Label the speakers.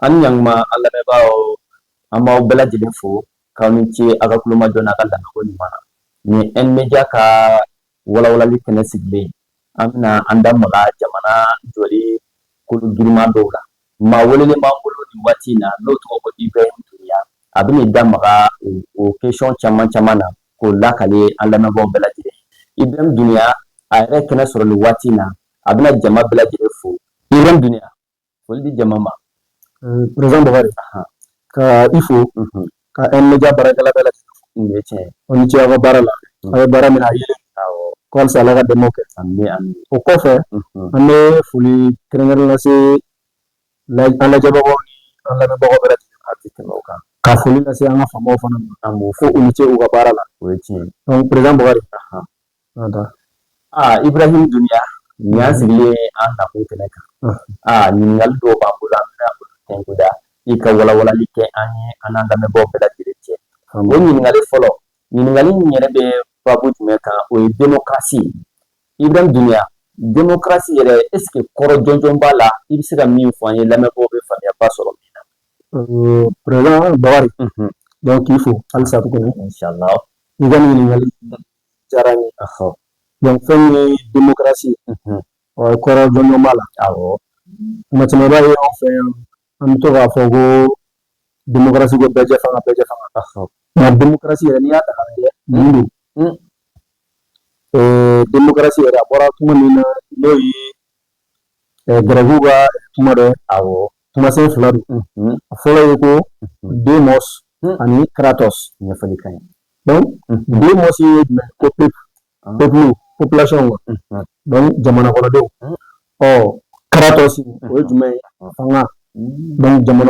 Speaker 1: An yang ma Allah me ba o amma bela jilin fo ka ni ci aga kuluma dona kala ko ni mana ni en meja ka wala li kene sigle amna anda maga jamana joli kulu girma dowla ma wala le ma bolo ni watina no to ko Ibrahim duniya abin da maga o question chaman chamana ko lakale Allah me ba bela jilin Ibrahim duniya a yɛrɛ kɛnɛ sɔrɔli waati na a bɛna jama bɛɛ lajɛlen fo Ibrahim duniya foli di jama ma
Speaker 2: président Bakari ka i fo ka M-Media baarakɛla bɛɛ lajɛlen
Speaker 1: nin ye tiɲɛ
Speaker 2: o ni ce aw ka baara la a bɛ baara min na a yelen ko halisa Ala ka dɛmɛw kɛ o kɔfɛ an bɛ foli kɛrɛnkɛrɛnnen lase an lajɛbagaw ni an lamɛnbagaw bɛɛ lajɛlen ma ti tɛmɛ o kan ka foli lase an ka faamaw fana ma
Speaker 1: an b'o
Speaker 2: ko u ni ce u ka baara la
Speaker 1: o ye tiɲɛ
Speaker 2: donc président Bakari
Speaker 1: Ibrahim duniya nin y'an sigilen an nakun kɛnɛ kan ɲininkali dɔw b'an bolo an bɛna olu tɛnkuda i ka walawalali kɛ an ye an n'an lamɛnbagaw bɛɛ lajɛlen cɛ o ɲininkali fɔlɔ ɲininkali in yɛrɛ bɛ babu jumɛn kan o ye démocratie Ibrahim duniya démocratie yɛrɛ est-ce que kɔrɔ jɔnjɔn b'a la i bɛ se ka min fɔ an ye lamɛnbagaw bɛ faamuyaba sɔrɔ min na
Speaker 2: président Bakari donc k'i fo halisa tuguni
Speaker 1: inchallah
Speaker 2: i ka ɲininkali diyara n ye donc fɛn ye démocratie kɔrɔ jɔnjɔn b'a la kuma caman b'a ye anw fɛ yan an bɛ to k'a fɔ ko démocratie ko bɛɛ jɛ fanga nka démocratie yɛrɛ n'i y'a ta k'a lajɛ mun don démocratie yɛrɛ a bɔra kuma min na n'o ye gɛrɛgiw ka kuma dɔ ye kumasen fila don a fɔlɔ ye ko demos ani kratos
Speaker 1: ɲɛfɔli ka ɲi
Speaker 2: donc demos ye jumɛn ko peuple population donc jamana kɔnɔdenw kratos o ye jumɛn ye fanga donc jamana